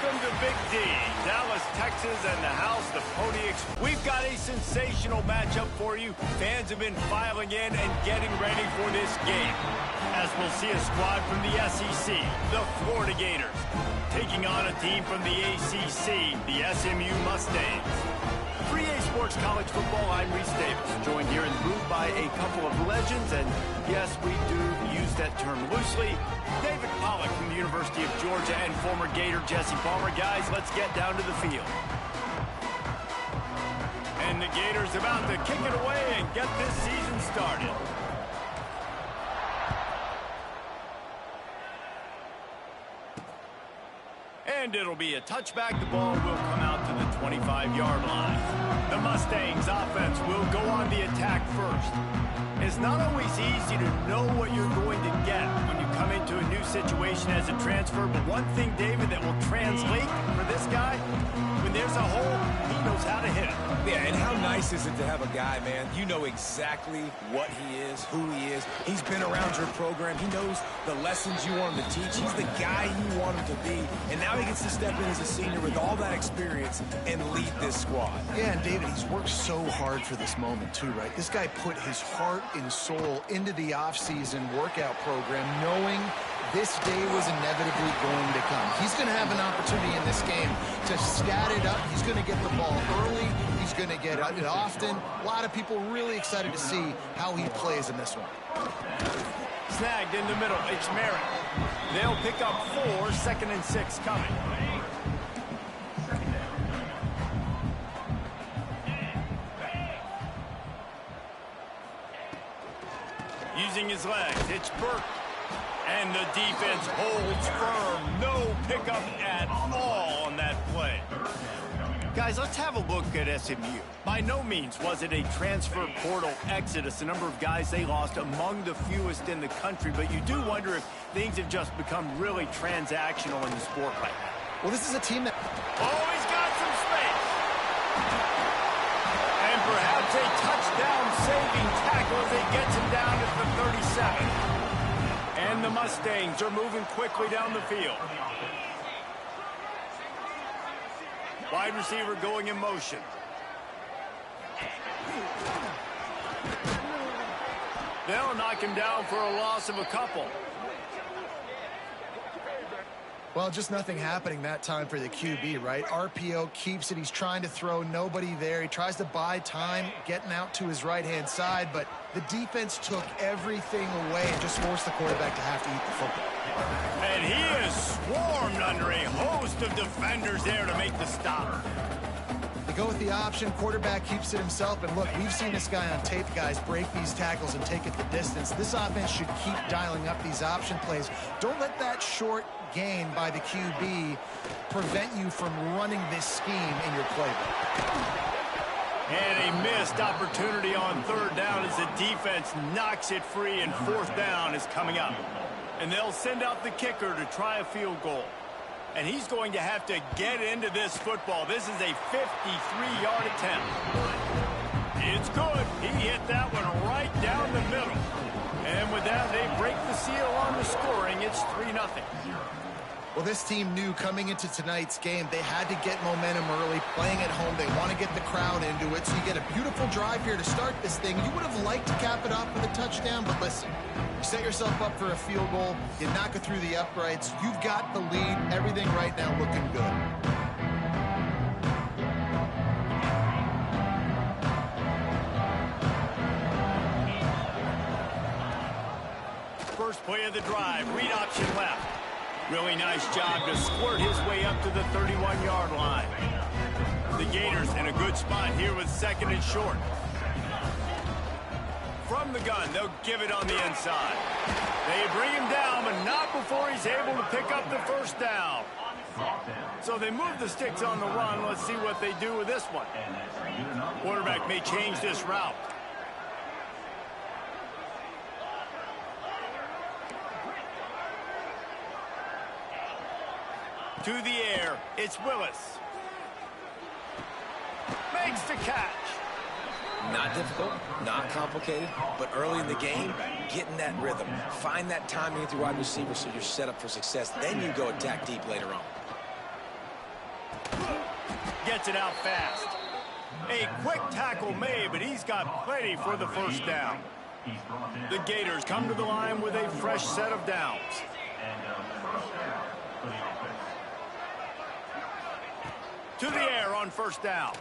Welcome to Big D, Dallas, Texas, and the house, the Pony Express. We've got a sensational matchup for you. Fans have been filing in and getting ready for this game, as we'll see a squad from the SEC, the Florida Gators, taking on a team from the ACC, the SMU Mustangs. 3A Sports College Football, I'm Reese Davis, joined here in the booth by a couple of legends, and yes, we do use that term loosely. David Pollock from the University of Georgia and former Gator Jesse Palmer. Guys, let's get down to the field. And the Gators about to kick it away and get this season started. And it'll be a touchback. The ball will come out to the 25-yard line. The Mustangs offense will go on the attack first. It's not always easy to know what you're going to get when you come into a new situation as a transfer, but one thing, David, that will translate for this guy, when there's a hole, he knows how to hit it. Yeah, and how nice is it to have a guy, man, you know exactly what he is, who he is. He's been around your program. He knows the lessons you want him to teach. He's the guy you want him to be, and now he gets to step in as a senior with all that experience and lead this squad. Yeah, and David, he's worked so hard for this moment too, right? This guy put his heart and soul into the offseason workout program, knowing this day was inevitably going to come. He's going to have an opportunity in this game to stat it up. He's going to get the ball early. He's going to get it often. A lot of people really excited to see how he plays in this one. Snagged in the middle. It's Merritt. They'll pick up 4, 2nd and 6 coming. Using his legs, it's Burke. And the defense holds firm. No pickup at all on that play. Guys, let's have a look at SMU. By no means was it a transfer portal exodus. The number of guys they lost among the fewest in the country, but you do wonder if things have just become really transactional in the sport right now. Well, this is a team that... Oh, he's got some space. And perhaps a touchdown-saving tackle as he gets him down at the 37. And the Mustangs are moving quickly down the field. Wide receiver going in motion. They'll knock him down for a loss of a couple. Well, just nothing happening that time for the QB, right? RPO keeps it. He's trying to throw, nobody there. He tries to buy time, getting out to his right-hand side, but the defense took everything away and just forced the quarterback to have to eat the football. And he is swarmed under a host of defenders there to make the stop. They go with the option. Quarterback keeps it himself. And look, we've seen this guy on tape, guys, break these tackles and take it the distance. This offense should keep dialing up these option plays. Don't let that short gain by the QB prevent you from running this scheme in your playbook. And a missed opportunity on 3rd down as the defense knocks it free, and 4th down is coming up. And they'll send out the kicker to try a field goal. And he's going to have to get into this football. This is a 53-yard attempt. It's good. He hit that one right down the middle. And with that, they break the seal on the scoring. It's 3-0. Well, this team knew coming into tonight's game they had to get momentum early, playing at home. They want to get the crowd into it, so you get a beautiful drive here to start this thing. You would have liked to cap it off with a touchdown, but listen, you set yourself up for a field goal, you knock it through the uprights, you've got the lead, everything right now looking good. First play of the drive, read option left. Really nice job to squirt his way up to the 31-yard line. The Gators in a good spot here with 2nd and short. From the gun, they'll give it on the inside. They bring him down, but not before he's able to pick up the 1st down. So they move the sticks on the run. Let's see what they do with this one. Quarterback may change this route. To the air, it's Willis. Makes the catch. Not difficult, not complicated, but early in the game, getting that rhythm. Find that timing with your wide receiver so you're set up for success. Then you go attack deep later on. Gets it out fast. A quick tackle made, but he's got plenty for the first down. The Gators come to the line with a fresh set of downs. To the air on first down.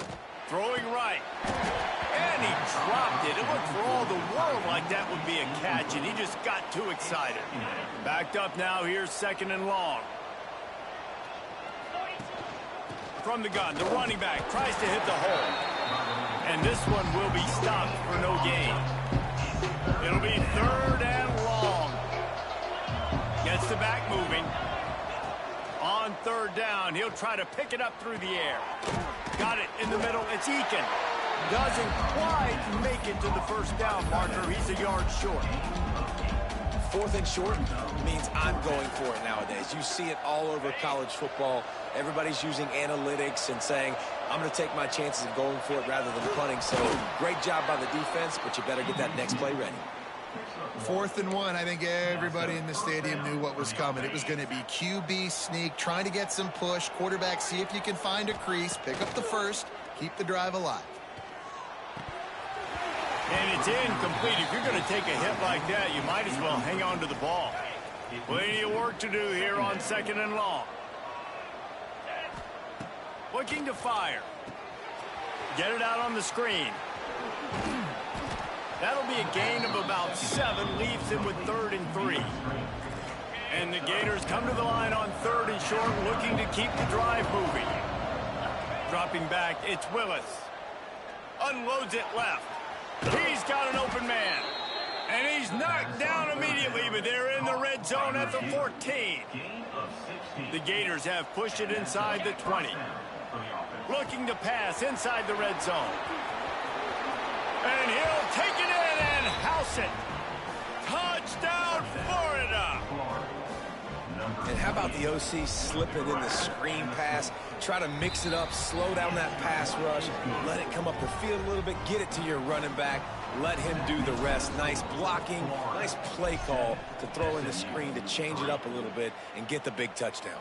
Throwing right. And he dropped it. It looked for all the world like that would be a catch, and he just got too excited. Backed up now. Here's second and long. From the gun, the running back tries to hit the hole. And this one will be stopped for no gain. It'll be third and long. Gets the back moving. On third down, he'll try to pick it up through the air. Got it in the middle. It's Eakin. Doesn't quite make it to the first down marker. He's a yard short. Fourth and short means I'm going for it nowadays. You see it all over college football. Everybody's using analytics and saying, I'm going to take my chances of going for it rather than punting. So great job by the defense, but you better get that next play ready. 4th and 1, I think everybody in the stadium knew what was coming. It was going to be QB sneak, trying to get some push. Quarterback, see if you can find a crease, pick up the first, keep the drive alive. And it's incomplete. If you're going to take a hit like that, you might as well hang on to the ball. Plenty of work to do here on second and long. Looking to fire. Get it out on the screen. That'll be a gain of about 7, leaves him with 3rd and 3. And the Gators come to the line on 3rd and short, looking to keep the drive moving. Dropping back, it's Willis. Unloads it left. He's got an open man. And he's knocked down immediately, but they're in the red zone at the 14. The Gators have pushed it inside the 20. Looking to pass inside the red zone. And he'll take it in and house it. Touchdown, Florida. And how about the OC slipping in the screen pass? Try to mix it up, slow down that pass rush, let it come up the field a little bit, get it to your running back, let him do the rest. Nice blocking, nice play call to throw in the screen to change it up a little bit and get the big touchdown.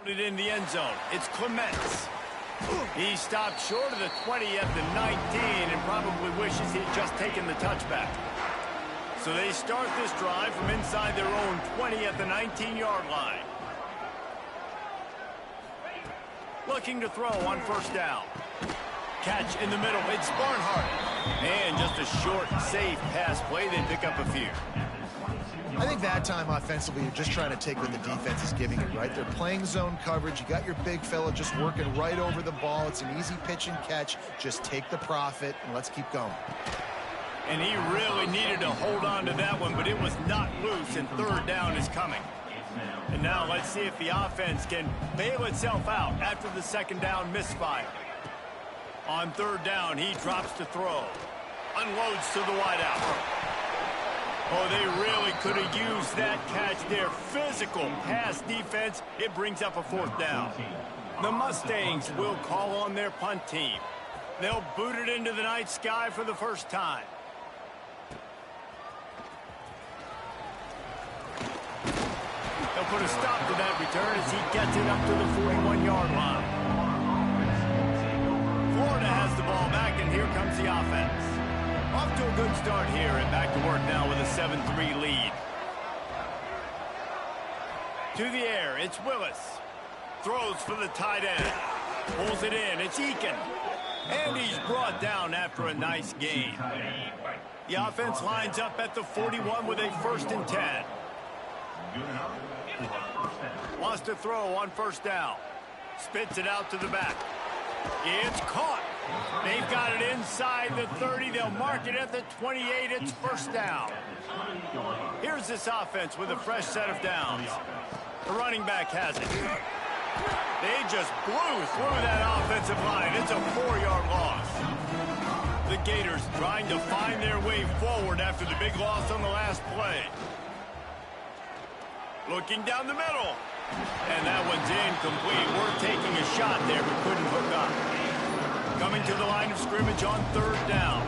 It in the end zone. It's Clements. He stopped short of the 20 at the 19 and probably wishes he'd just taken the touchback. So they start this drive from inside their own 20 at the 19-yard line. Looking to throw on first down. Catch in the middle. It's Barnhart. And just a short, safe pass play. They pick up a few. I think that time offensively, you're just trying to take what the defense is giving you, right? They're playing zone coverage. You got your big fella just working right over the ball. It's an easy pitch and catch. Just take the profit, and let's keep going. And he really needed to hold on to that one, but it was not loose, and third down is coming. And now let's see if the offense can bail itself out after the second down misfire. On third down, he drops to throw. Unloads to the wideout. Oh, they really could have used that catch there. Physical pass defense. It brings up a fourth down. The Mustangs will call on their punt team. They'll boot it into the night sky for the first time. They'll put a stop to that return as he gets it up to the 41-yard line. Florida has the ball back, and here comes the offense. Off to a good start here and back to work now with a 7-3 lead. To the air, it's Willis. Throws for the tight end. Pulls it in, it's Eakin. And he's brought down after a nice gain. The offense lines up at the 41 with a 1st and 10. Wants to throw on 1st down. Spits it out to the back. It's caught. They've got it inside the 30. They'll mark it at the 28. It's 1st down. Here's this offense with a fresh set of downs. The running back has it. They just blew through that offensive line. It's a 4-yard loss. The Gators trying to find their way forward after the big loss on the last play. Looking down the middle. And that one's incomplete. We're taking a shot there, but couldn't hook up. Coming to the line of scrimmage on 3rd down.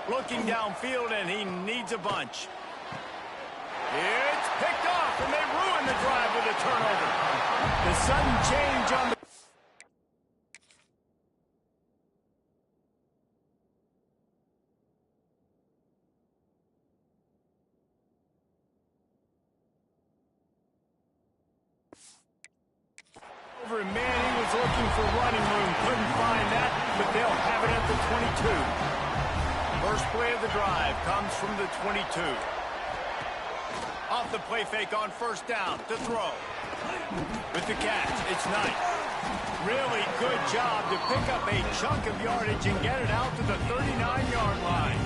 Looking downfield, and he needs a bunch. It's picked off, and they ruin the drive with a turnover. The sudden change on the... And man, he was looking for running room. Couldn't find that, but they'll have it at the 22. First play of the drive comes from the 22. Off the play fake on 1st down to throw. With the catch, it's nice. Really good job to pick up a chunk of yardage and get it out to the 39-yard line.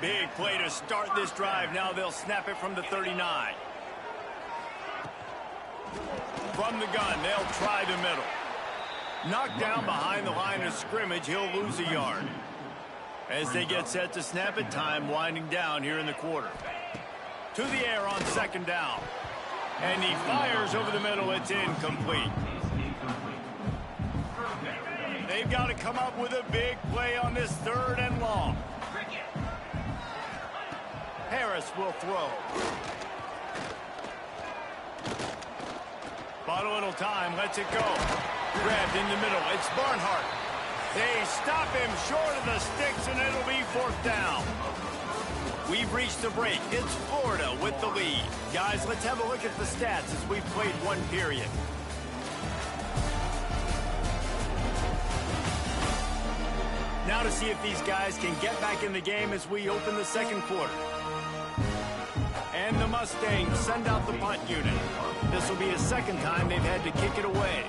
Big play to start this drive. Now they'll snap it from the 39. From the gun, they'll try the middle. Knocked down behind the line of scrimmage, he'll lose a yard. As they get set to snap it, time winding down here in the quarter. To the air on 2nd down. And he fires over the middle, it's incomplete. They've got to come up with a big play on this 3rd and long. Harris will throw. Bought a little time, lets it go. Grabbed in the middle, it's Barnhart. They stop him short of the sticks, and it'll be 4th down. We've reached the break. It's Florida with the lead. Guys, let's have a look at the stats as we've played 1 period. Now to see if these guys can get back in the game as we open the 2nd quarter. And the Mustangs send out the punt unit. This will be a 2nd time they've had to kick it away.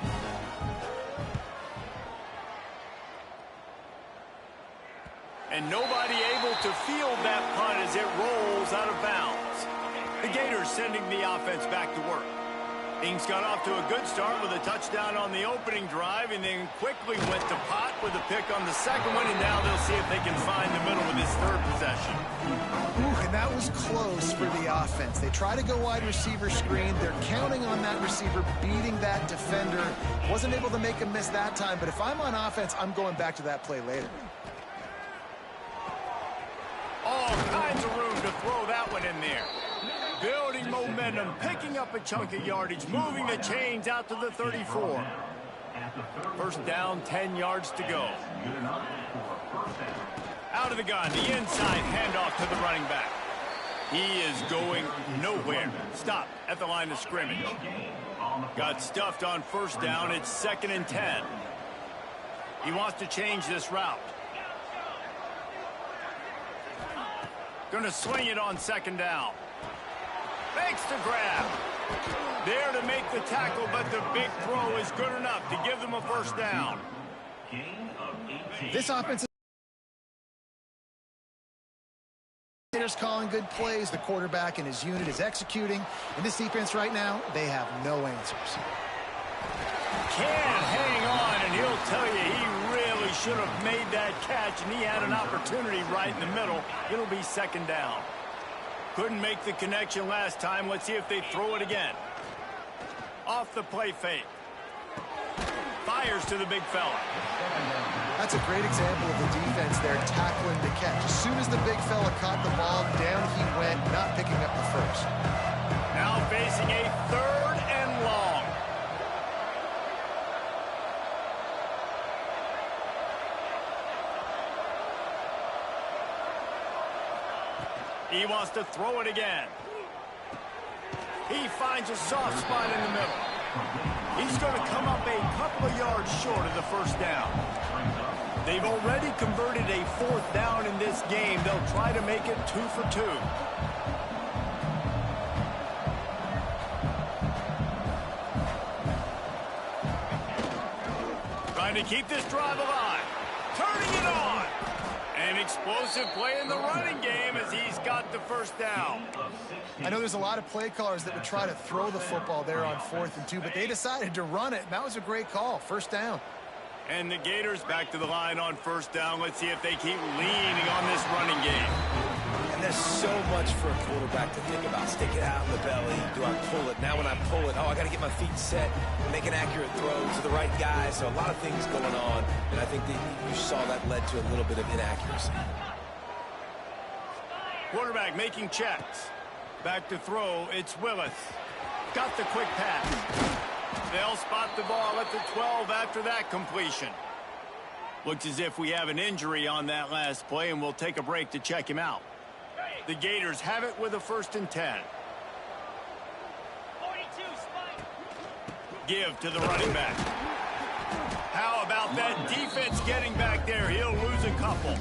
And nobody able to field that punt as it rolls out of bounds. The Gators sending the offense back to work. Things got off to a good start with a touchdown on the opening drive, and then quickly went to pot with a pick on the 2nd one, and now they'll see if they can find the middle with this 3rd possession. Ooh, and that was close for the offense. They try to go wide receiver screen. They're counting on that receiver beating that defender. Wasn't able to make him miss that time, but if I'm on offense, I'm going back to that play later. All kinds of room to throw that one in there. Building momentum, picking up a chunk of yardage, moving the chains out to the 34. 1st down, 10 yards to go. Out of the gun, the inside handoff to the running back. He is going nowhere. Stop at the line of scrimmage. Got stuffed on 1st down. It's 2nd and 10. He wants to change this route. Going to swing it on 2nd down. Makes the grab. There to make the tackle, but the big throw is good enough to give them a 1st down. This offense is calling good plays. The quarterback and his unit is executing. And this defense right now, they have no answers. Can't hang on, and he'll tell you he really should have made that catch, and he had an opportunity right in the middle. It'll be 2nd down. Couldn't make the connection last time. Let's see if they throw it again. Off the play fake. Fires to the big fella. That's a great example of the defense there tackling the catch. As soon as the big fella caught the ball, down he went, not picking up the 1st. Now facing a 3rd and long. He wants to throw it again. He finds a soft spot in the middle. He's going to come up a couple of yards short of the first down. They've already converted a fourth down in this game. They'll try to make it 2 for 2. Trying to keep this drive alive. Turning it on. An explosive play in the running game as he's got the first down. I know there's a lot of play callers that would try to throw the football there on 4th and 2, but they decided to run it, and that was a great call. First down. And the Gators back to the line on first down. Let's see if they keep leaning on this running game. And there's so much for a quarterback to think about. Stick it out in the belly. Do I pull it? Now when I pull it, I got to get my feet set, make an accurate throw to the right guy. So a lot of things going on, and I think that you saw that led to a little bit of inaccuracy. Quarterback making checks. Back to throw, it's Willis. Got the quick pass. They'll spot the ball at the 12 after that completion. Looks as if we have an injury on that last play, and we'll take a break to check him out. The Gators have it with a 1st and 10. 42, give to the running back. How about that defense getting back there? He'll lose a couple.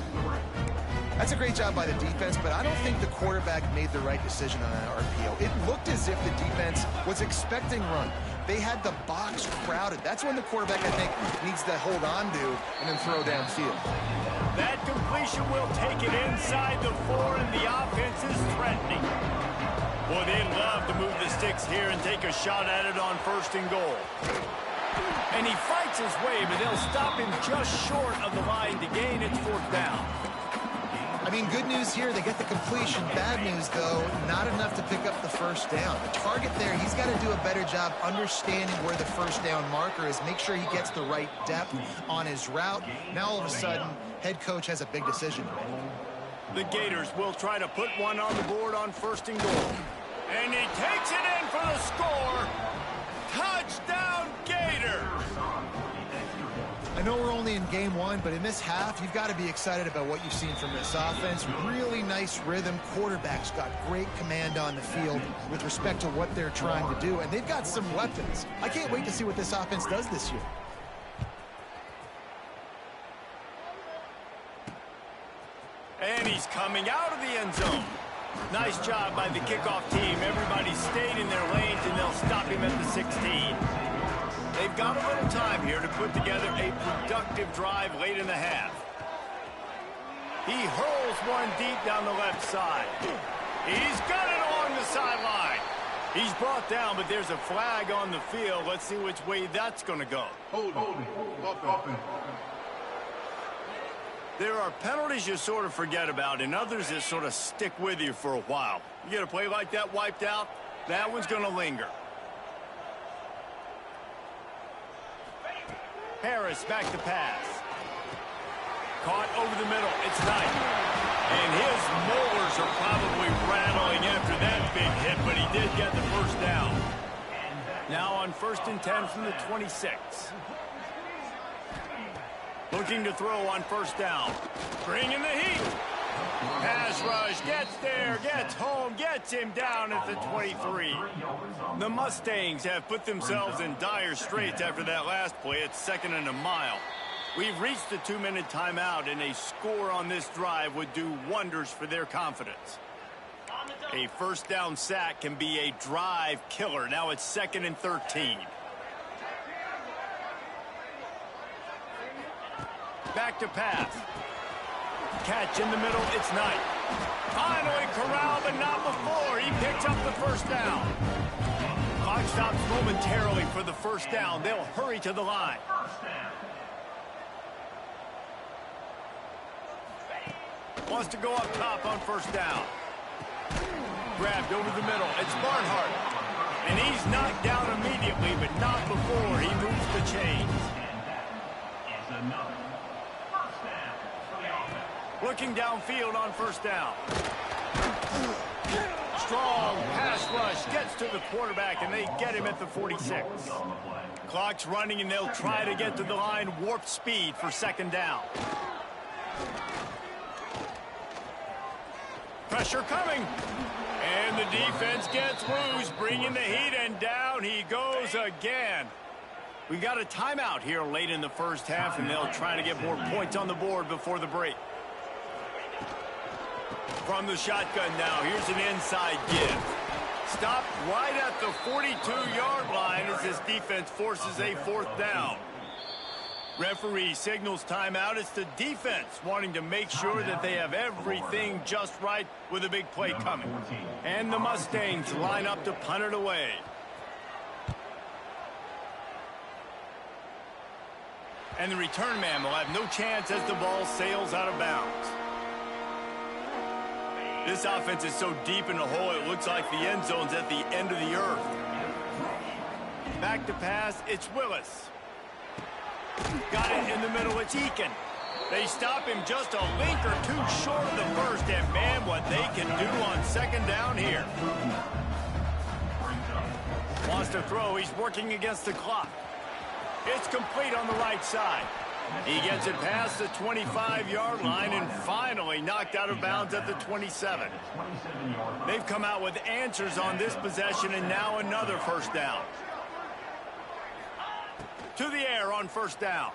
That's a great job by the defense, but I don't think the quarterback made the right decision on that RPO. It looked as if the defense was expecting run. They had the box crowded. That's when the quarterback, I think, needs to hold on to and then throw downfield. That completion will take it inside the 4, and the offense is threatening. Boy, they'd love to move the sticks here and take a shot at it on 1st and goal. And he fights his way, but they'll stop him just short of the line to gain. It's 4th down. I mean, good news here, they get the completion. Bad news, though, not enough to pick up the first down. The target there, he's got to do a better job understanding where the first down marker is, make sure he gets the right depth on his route. Now, all of a sudden, head coach has a big decision. The Gators will try to put one on the board on 1st and goal. And he takes it in for the score. Touchdown, Gators! I know we're only in game 1, but in this half, you've got to be excited about what you've seen from this offense. Really nice rhythm. Quarterback's got great command on the field with respect to what they're trying to do, and they've got some weapons. I can't wait to see what this offense does this year. And he's coming out of the end zone. Nice job by the kickoff team. Everybody stayed in their lanes, and they'll stop him at the 16. They've got a little time here to put together a productive drive late in the half. He hurls one deep down the left side. He's got it along the sideline. He's brought down, but there's a flag on the field. Let's see which way that's going to go. There are penalties you sort of forget about, and others that sort of stick with you for a while. You get a play like that wiped out, that one's going to linger. Harris back to pass. Caught over the middle. It's Knight. And his molars are probably rattling after that big hit, but he did get the first down. Now on 1st and 10 from the 26. Looking to throw on 1st down. Bringing the heat. Pass rush, gets there, gets home, gets him down at the 23. The Mustangs have put themselves in dire straits after that last play. It's 2nd and a mile. We've reached the 2-minute timeout, and a score on this drive would do wonders for their confidence. A first down sack can be a drive killer. Now it's 2nd and 13. Back to pass. Catch in the middle, it's Knight. Finally corralled, but not before. He picks up the first down. Clock stops momentarily for the first down. They'll hurry to the line. Wants to go up top on 1st down. Grabbed over the middle. It's Barnhart. And he's knocked down immediately, but not before he moves the chains. Looking downfield on 1st down. Strong pass rush gets to the quarterback, and they get him at the 46. Clock's running, and they'll try to get to the line. Warp speed for 2nd down. Pressure coming. And And the defense gets loose, bringing the heat, and down he goes again. We got a timeout here late in the first half, and they'll try to get more points on the board before the break. From the shotgun now, here's an inside give. Stopped right at the 42-yard line as this defense forces a fourth down. Referee signals timeout. It's the defense wanting to make sure that they have everything just right with a big play coming. And the Mustangs line up to punt it away. And the return man will have no chance as the ball sails out of bounds. This offense is so deep in the hole, it looks like the end zone's at the end of the earth. Back to pass, it's Willis. Got it in the middle, it's Eakin. They stop him just a link or two short of the first, and man, what they can do on second down here. Wants to throw, he's working against the clock. It's complete on the right side. He gets it past the 25-yard line and finally knocked out of bounds at the 27. They've come out with answers on this possession, and now another first down. To the air on first down.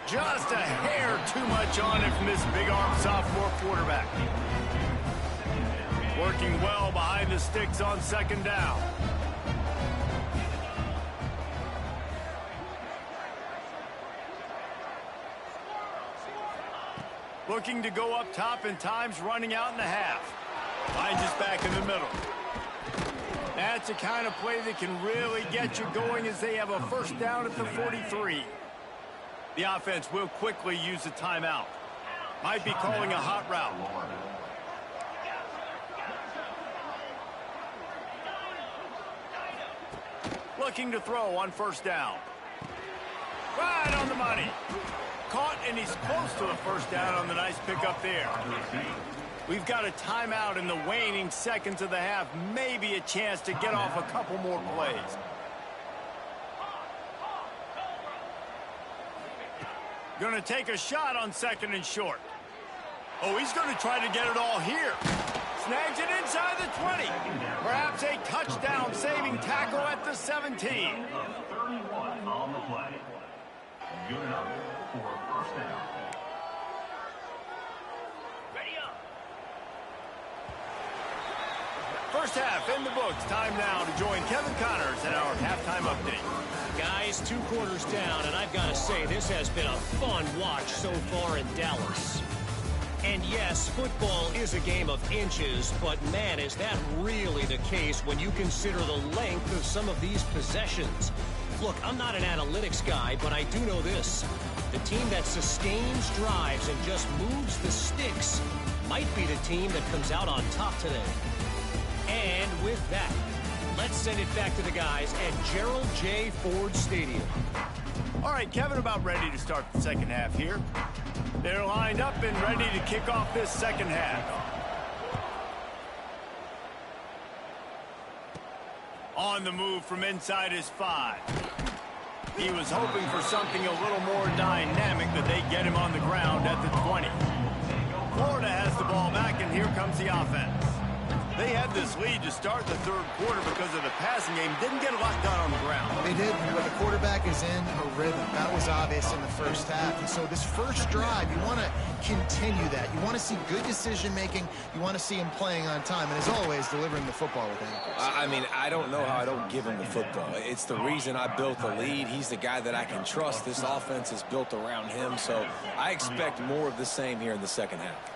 Just a hair too much on it from this big-arm sophomore quarterback. Working well behind the sticks on second down. Looking to go up top, and time's running out in the half. Finds us back in the middle. That's the kind of play that can really get you going as they have a first down at the 43. The offense will quickly use the timeout. Might be calling a hot route. Looking to throw on first down. Right on the money. Caught, and he's close to the first down on the nice pickup there. We've got a timeout in the waning seconds of the half. Maybe a chance to get off a couple more plays. Going to take a shot on second and short. Oh, he's going to try to get it all here. Snags it inside the 20. Perhaps a touchdown-saving tackle at the 17. 31 on the play. Good enough for a first down. Ready up. First half in the books. Time now to join Kevin Connors at our halftime update. Guys, 2 quarters down, and I've got to say, this has been a fun watch so far in Dallas. And yes, football is a game of inches, but man, is that really the case when you consider the length of some of these possessions. Look, I'm not an analytics guy, but I do know this. The team that sustains drives and just moves the sticks might be the team that comes out on top today. And with that, let's send it back to the guys at Gerald J. Ford Stadium. All right, Kevin, about ready to start the second half here. They're lined up and ready to kick off this second half. On the move from inside his 5. He was hoping for something a little more dynamic, that they get him on the ground at the 20. Florida has the ball back, and here comes the offense. They had this lead to start the third quarter because of the passing game. Didn't get a lot done on the ground. They did, but the quarterback is in a rhythm. That was obvious in the first half. And so this first drive, you want to continue that. You want to see good decision-making. You want to see him playing on time. And as always, delivering the football with ankles. I mean, I don't know how I don't give him the football. It's the reason I built the lead. He's the guy that I can trust. This offense is built around him. So I expect more of the same here in the second half.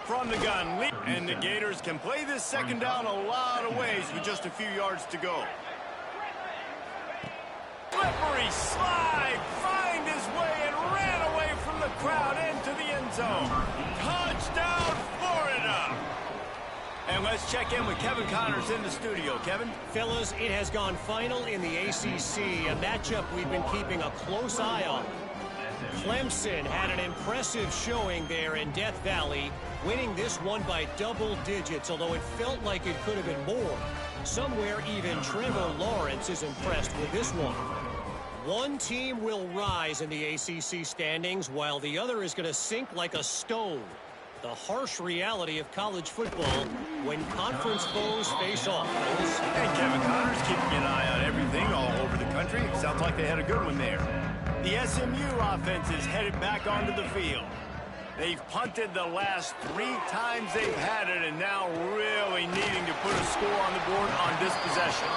From the gun, and the Gators can play this second down a lot of ways with just a few yards to go. Slippery slide, find his way and ran away from the crowd into the end zone. Touchdown, Florida! And let's check in with Kevin Connors in the studio. Kevin? Fellas, it has gone final in the ACC, a matchup we've been keeping a close eye on. Clemson had an impressive showing there in Death Valley, winning this one by double digits, although it felt like it could have been more. Somewhere even Trevor Lawrence is impressed with this one. One team will rise in the ACC standings, while the other is going to sink like a stone. The harsh reality of college football when conference foes face off. And Kevin Connor's keeping an eye on everything all over the country. Sounds like they had a good one there. The SMU offense is headed back onto the field. They've punted the last 3 times they've had it, and now really needing to put a score on the board on this possession.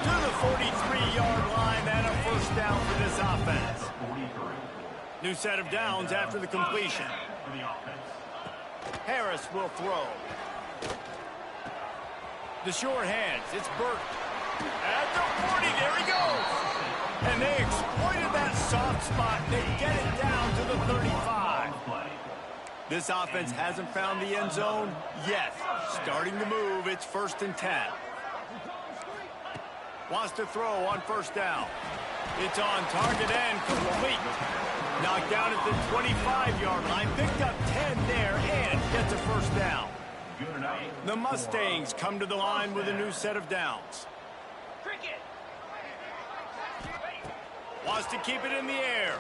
To the 43-yard line and a first down for this offense. New set of downs after the completion. Harris will throw. The short hands. It's Burke. At the 40, there he goes. And they exploited that soft spot. They get it down to the 35. This offense hasn't found the end zone yet. Starting to move. It's 1st and 10. Wants to throw on first down. It's on target and complete. Knocked down at the 25-yard line. Picked up 10 there and gets a first down. The Mustangs come to the line with a new set of downs. Wants to keep it in the air.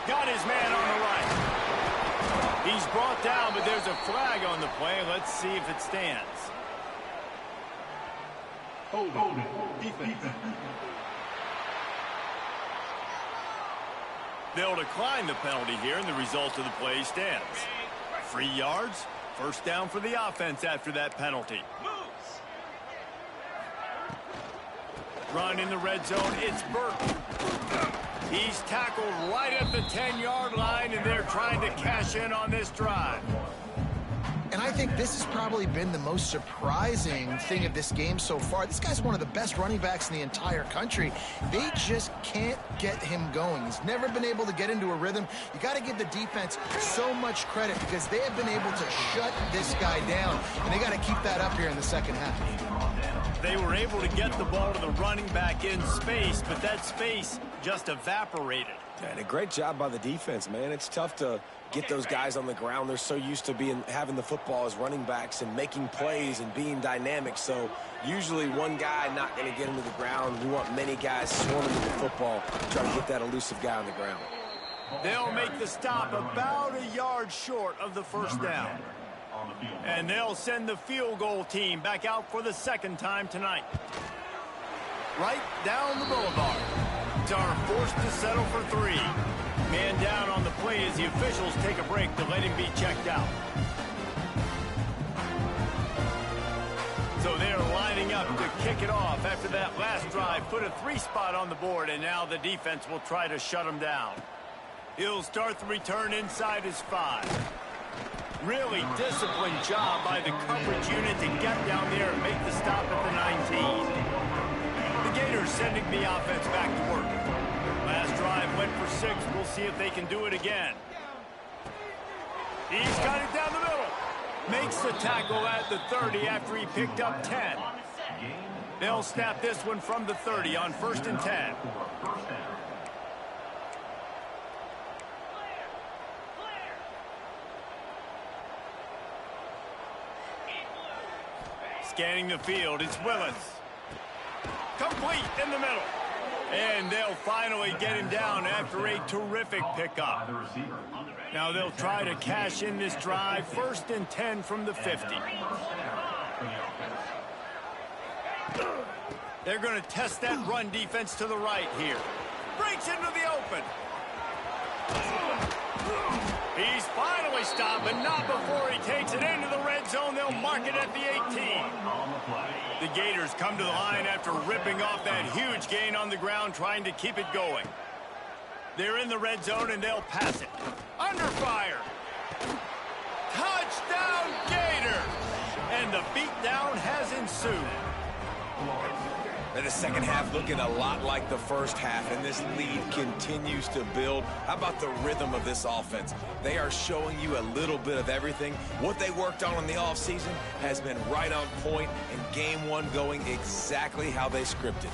Got his man on the right. He's brought down, but there's a flag on the play. Let's see if it stands. Holding. Defense. They'll decline the penalty here, and the result of the play stands. 3 yards, first down for the offense after that penalty. Run in the red zone, it's Burke. He's tackled right at the 10-yard line, and they're trying to cash in on this drive. And I think this has probably been the most surprising thing of this game so far. This guy's one of the best running backs in the entire country. They just can't get him going. He's never been able to get into a rhythm. You got to give the defense so much credit because they have been able to shut this guy down, and they got to keep that up here in the second half. They were able to get the ball to the running back in space, but that space just evaporated. And a great job by the defense, man. It's tough to get those guys on the ground. They're so used to having the football as running backs and making plays and being dynamic. So usually one guy not going to get into the ground. We want many guys swarming to the football, trying to get that elusive guy on the ground. They'll make the stop about a yard short of the first down. And they'll send the field goal team back out for the second time tonight. Right down the boulevard. Are forced to settle for 3. Man down on the play as the officials take a break to let him be checked out. So they're lining up to kick it off after that last drive. Put a 3 spot on the board, and now the defense will try to shut him down. He'll start the return inside his 5. Really disciplined job by the coverage unit to get down there and make the stop at the 19. The Gators sending the offense back to work. Last drive went for 6. We'll see if they can do it again. He's got it down the middle. Makes the tackle at the 30 after he picked up 10. They'll snap this one from the 30 on 1st and 10. Scanning the field, it's Willis. Complete in the middle. And they'll finally get him down after a terrific pickup. Now they'll try to cash in this drive. 1st and 10 from the 50. They're going to test that run defense to the right here. Breaks into the open. He's finally stopped, but not before he takes it into the red zone. They'll mark it at the 18. The Gators come to the line after ripping off that huge gain on the ground, trying to keep it going. They're in the red zone, and they'll pass it. Under fire. Touchdown, Gators! And the beatdown has ensued. And the second half looking a lot like the first half, and this lead continues to build. How about the rhythm of this offense? They are showing you a little bit of everything. What they worked on in the offseason has been right on point, and game 1 going exactly how they scripted it.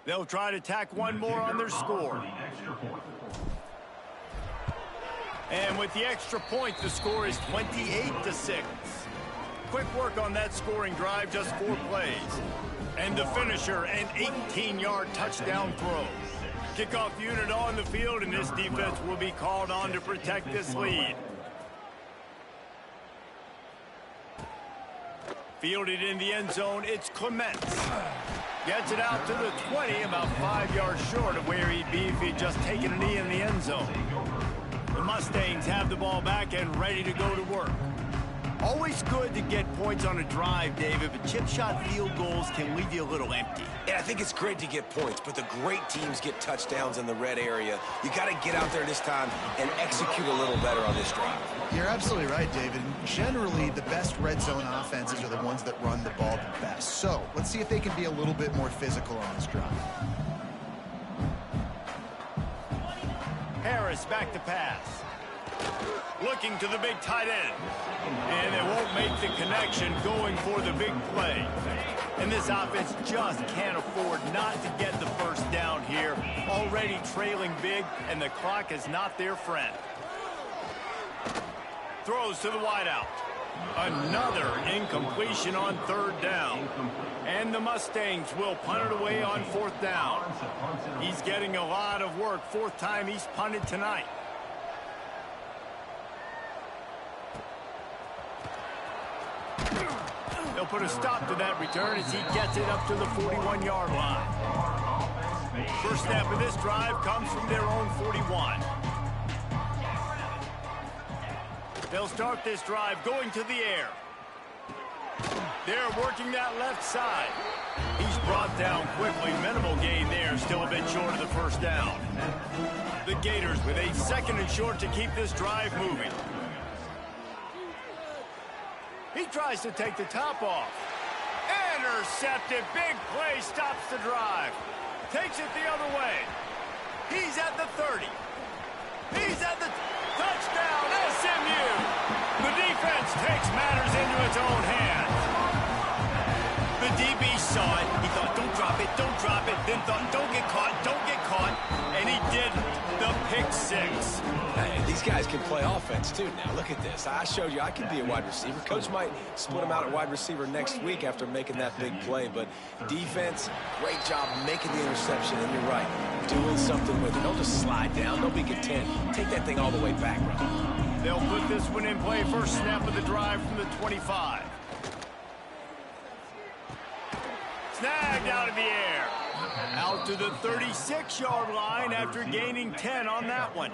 They'll try to tack one more on their score. And with the extra point, the score is 28-6. Quick work on that scoring drive, just 4 plays. And the finisher, an 18-yard touchdown throw. Kickoff unit on the field, and this defense will be called on to protect this lead. Fielded in the end zone, it's Clements. Gets it out to the 20, about 5 yards short of where he'd be if he'd just taken a knee in the end zone. The Mustangs have the ball back and ready to go to work. Always good to get points on a drive, David, but chip shot field goals can leave you a little empty. Yeah, I think it's great to get points, but the great teams get touchdowns in the red area. You got to get out there this time and execute a little better on this drive. You're absolutely right, David. Generally, the best red zone offenses are the ones that run the ball the best. So, let's see if they can be a little bit more physical on this drive. Harris back to pass. Looking to the big tight end. And they won't make the connection going for the big play. And this offense just can't afford not to get the first down here. Already trailing big, and the clock is not their friend. Throws to the wideout. Another incompletion on 3rd down. And the Mustangs will punt it away on 4th down. He's getting a lot of work. 4th time he's punted tonight. They'll put a stop to that return as he gets it up to the 41-yard line. First snap of this drive comes from their own 41. They'll start this drive going to the air. They're working that left side. He's brought down quickly. Minimal gain there, still a bit short of the first down. The Gators with a 2nd and short to keep this drive moving. He tries to take the top off. Intercepted. Big play stops the drive. Takes it the other way. He's at the 30. He's at the touchdown, SMU. The defense takes matters into its own hands. The DB saw it. He thought, don't drop it, don't drop it. Then thought, don't get caught, don't get caught. And he didn't. The pick 6. Hey, these guys can play offense, too, now. Look at this. I showed you I can be a wide receiver. Coach might split him out at wide receiver next week after making that big play. But defense, great job making the interception. And you're right, doing something with it. Don't just slide down. Don't be content. Take that thing all the way back, bro. They'll put this one in play. First snap of the drive from the 25. Snagged out of the air. Out to the 36-yard line after gaining 10 on that one.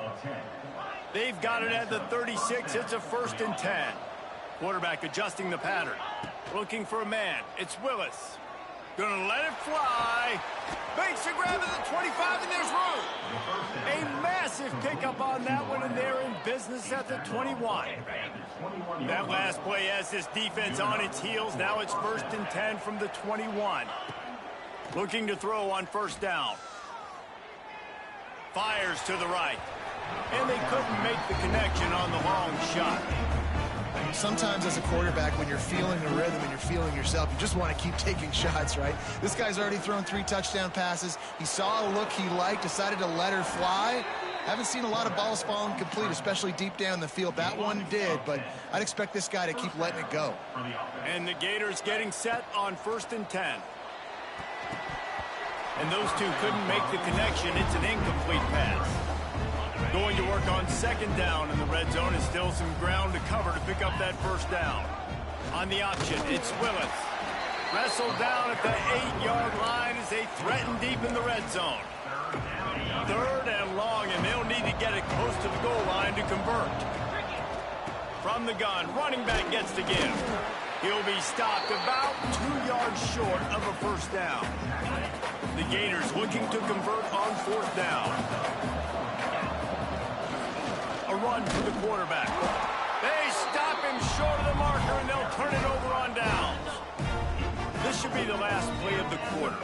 They've got it at the 36. It's a 1st and 10. Quarterback adjusting the pattern. Looking for a man. It's Willis. Gonna let it fly. Makes a grab at the 25, and there's room. A massive pickup on that one, and they're in business at the 21. That last play has this defense on its heels. Now it's 1st and 10 from the 21. Looking to throw on 1st down. Fires to the right. And they couldn't make the connection on the long shot. Sometimes as a quarterback, when you're feeling the rhythm and you're feeling yourself, you just want to keep taking shots, right? This guy's already thrown 3 touchdown passes. He saw a look he liked, decided to let her fly. Haven't seen a lot of balls falling complete, especially deep down the field. That one did, but I'd expect this guy to keep letting it go. And the Gators getting set on 1st and 10. And those two couldn't make the connection. It's an incomplete pass. Going to work on 2nd down in the red zone, and still some ground to cover to pick up that 1st down. On the option, it's Willis. Wrestled down at the 8-yard line as they threaten deep in the red zone. 3rd and long, and they'll need to get it close to the goal line to convert. From the gun, running back gets the give. He'll be stopped about 2 yards short of a 1st down. The Gators looking to convert on 4th down. A run for the quarterback. They stop him short of the marker, and they'll turn it over on downs. This should be the last play of the quarter.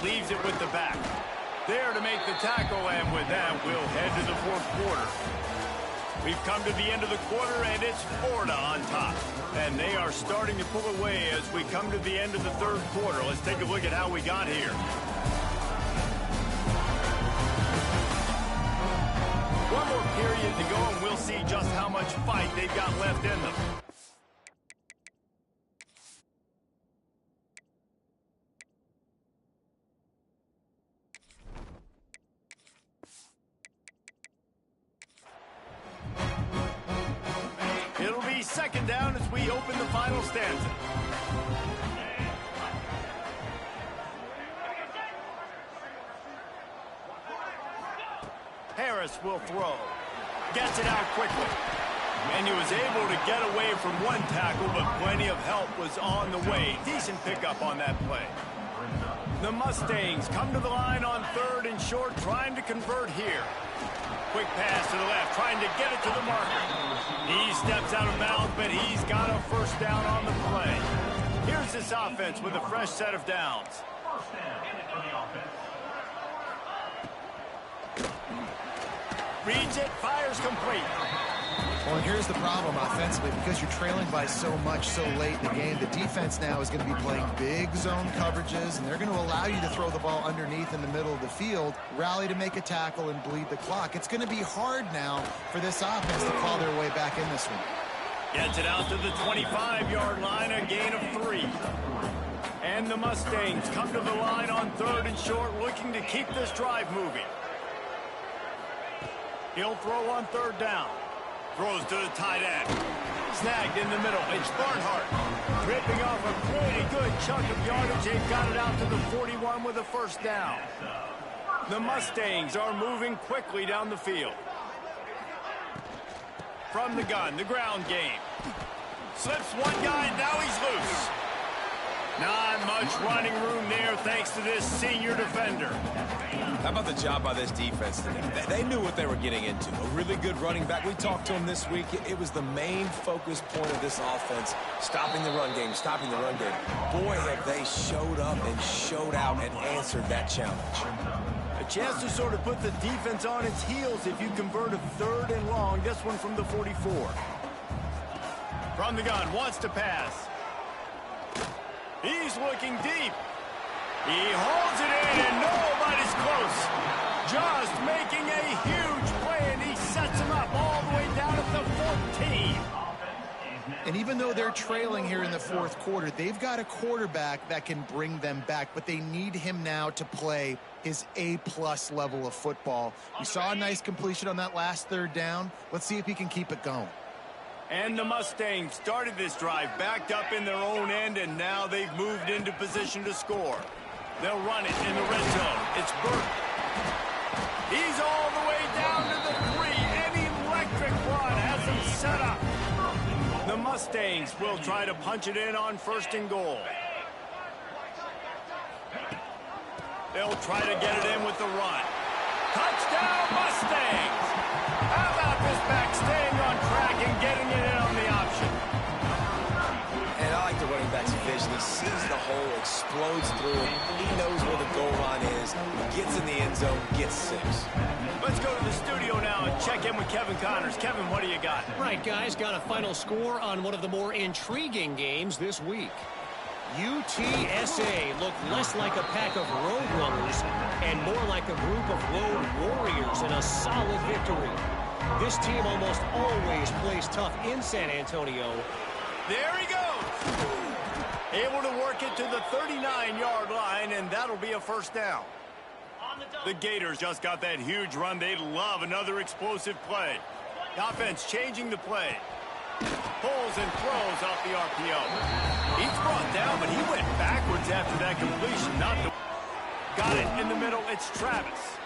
Leaves it with the back. There to make the tackle, and with that, we'll head to the 4th quarter. We've come to the end of the quarter, and it's Florida on top. And they are starting to pull away as we come to the end of the third quarter. Let's take a look at how we got here. One more period to go, and we'll see just how much fight they've got left in them. It'll be second down as we open the final stanza. Harris will throw. Gets it out quickly. And he was able to get away from one tackle, but plenty of help was on the way. Decent pickup on that play. The Mustangs come to the line on third and short, trying to convert here. Quick pass to the left, trying to get it to the marker. He steps out of bounds, but he's got a first down on the play. Here's this offense with a fresh set of downs. First down for the offense. Reads it, fires complete. Well, and here's the problem offensively. Because you're trailing by so much so late in the game, the defense now is going to be playing big zone coverages, and they're going to allow you to throw the ball underneath in the middle of the field, rally to make a tackle, and bleed the clock. It's going to be hard now for this offense to claw their way back in this one. Gets it out to the 25-yard line, a gain of 3. And the Mustangs come to the line on third and short, looking to keep this drive moving. He'll throw on third down. Throws to the tight end. Snagged in the middle. It's Barnhart. Ripping off a pretty good chunk of yardage. They've got it out to the 41 with a first down. The Mustangs are moving quickly down the field. From the gun, the ground game. Slips one guy, now he's loose. Not much running room there thanks to this senior defender. How about the job by this defense today? They knew what they were getting into. A really good running back. We talked to him this week. It was the main focus point of this offense. Stopping the run game, stopping the run game. Boy, have they showed up and showed out and answered that challenge. A chance to sort of put the defense on its heels if you convert a third and long. This one from the 44. From the gun, wants to pass. He's looking deep. He holds it in, and nobody's close. Just making a huge play, and he sets him up all the way down at the 14. And even though they're trailing here in the fourth quarter, they've got a quarterback that can bring them back, but they need him now to play his A-plus level of football. We saw a nice completion on that last third down. Let's see if he can keep it going. And the Mustangs started this drive backed up in their own end, and now they've moved into position to score. They'll run it in the red zone. It's Burke. He's all the way down to the 3. An electric run has him set up. The Mustangs will try to punch it in on first and goal. They'll try to get it in with the run. Touchdown, Mustangs! How about this back staying on track and getting it in on the option? And I like the running back's vision. He sees the hole, explodes through it. He knows where the goal line is. Gets in the end zone, gets 6. Let's go to the studio now and check in with Kevin Connors. Kevin, what do you got? Right, guys, got a final score on one of the more intriguing games this week. UTSA looked less like a pack of road runners and more like a group of road warriors in a solid victory. This team almost always plays tough in San Antonio. There he goes. Able to work it to the 39-yard line, and that'll be a first down. The Gators just got that huge run. They'd love another explosive play. The offense changing the play. Pulls and throws off the RPO. He's brought down, but he went backwards after that completion. Got it in the middle. It's Travis.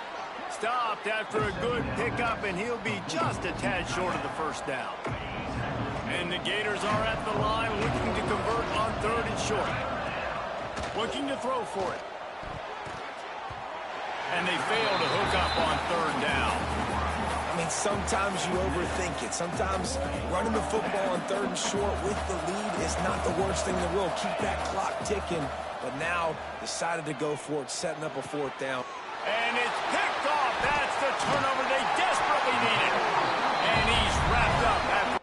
Stopped after a good pickup, and he'll be just a tad short of the first down. And the Gators are at the line looking to convert on third and short. Looking to throw for it. And they fail to hook up on third down. I mean, sometimes you overthink it. Sometimes running the football on third and short with the lead is not the worst thing in the world. Keep that clock ticking. But now decided to go for it, setting up a fourth down. And it's picked off. That's the turnover they desperately needed. And he's wrapped up after.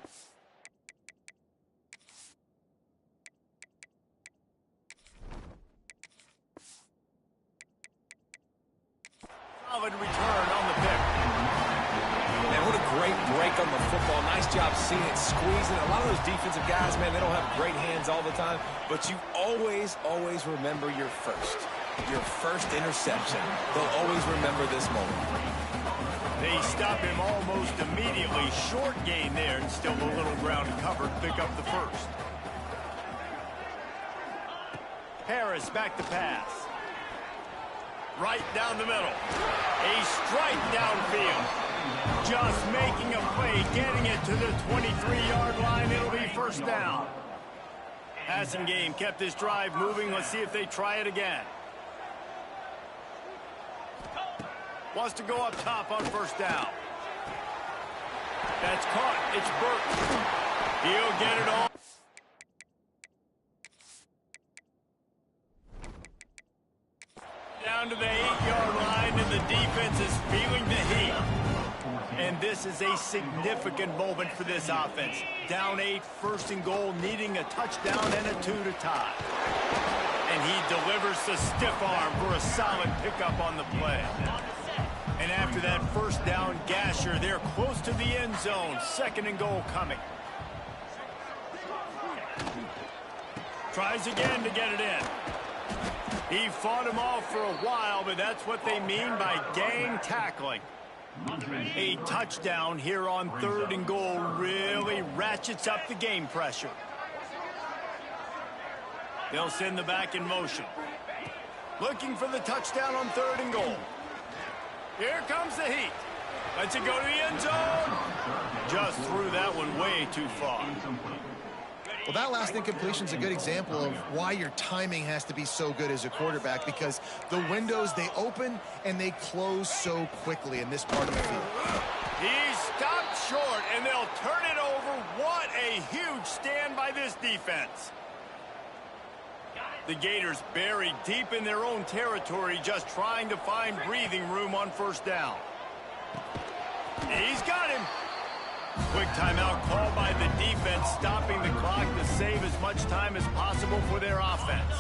on the football. Nice job seeing it, squeezing. A lot of those defensive guys, man, they don't have great hands all the time, but you always remember your first interception. They'll always remember this moment. They stop him almost immediately. Short gain there, and still a little ground covered. Pick up the first. Harris back to pass. Right down the middle. A strike downfield. Just making a play, getting it to the 23-yard line. It'll be first down. Passing game kept this drive moving. Let's see if they try it again. Wants to go up top on first down. That's caught. It's Burton. He'll get it off. Down to the 8-yard line, and the defense is feeling the heat. And this is a significant moment for this offense. Down 8, first and goal, needing a touchdown and a 2 to tie. And he delivers the stiff arm for a solid pickup on the play. And after that first down gasher, they're close to the end zone. Second and goal coming. Tries again to get it in. He fought him off for a while, but that's what they mean by gang tackling. A touchdown here on third and goal really ratchets up the game pressure. They'll send the back in motion. Looking for the touchdown on third and goal. Here comes the heat. Lets it go to the end zone. Just threw that one way too far. Well, that last incompletion is a good example of why your timing has to be so good as a quarterback, because the windows, they open and they close so quickly in this part of the field. He stopped short, and they'll turn it over. What a huge stand by this defense. The Gators buried deep in their own territory, just trying to find breathing room on first down. He's got him. Quick timeout called by the defense, stopping the clock to save as much time as possible for their offense.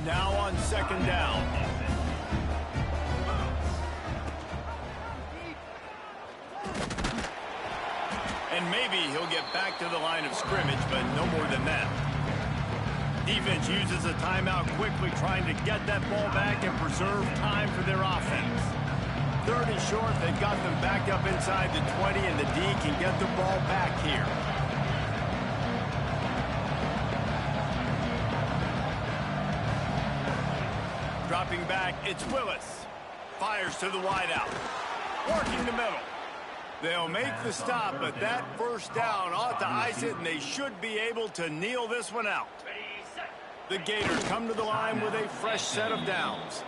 Now on second down. And maybe he'll get back to the line of scrimmage, but no more than that. Defense uses a timeout quickly, trying to get that ball back and preserve time for their offense. Third and short, they've got them back up inside the 20, and the D can get the ball back here. Dropping back, it's Willis. Fires to the wideout. Working the middle. They'll make the stop, but that first down ought to ice it, and they should be able to kneel this one out. The Gators come to the line with a fresh set of downs.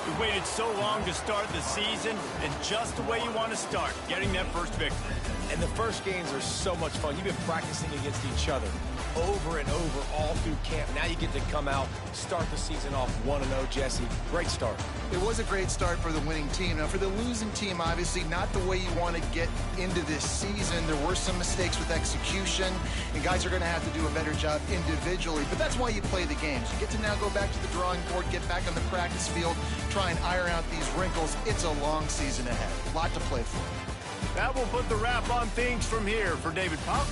We waited so long to start the season, and just the way you want to start, getting that first victory. And the first games are so much fun. You've been practicing against each other over and over all through camp. Now you get to come out, start the season off 1-0, Jesse. Great start. It was a great start for the winning team. Now, for the losing team, obviously, not the way you want to get into this season. There were some mistakes with execution, and guys are going to have to do a better job individually. But that's why you play the games. You get to now go back to the drawing board, get back on the practice field, try and iron out these wrinkles. It's a long season ahead. A lot to play for. That will put the wrap on things from here. For David Pop,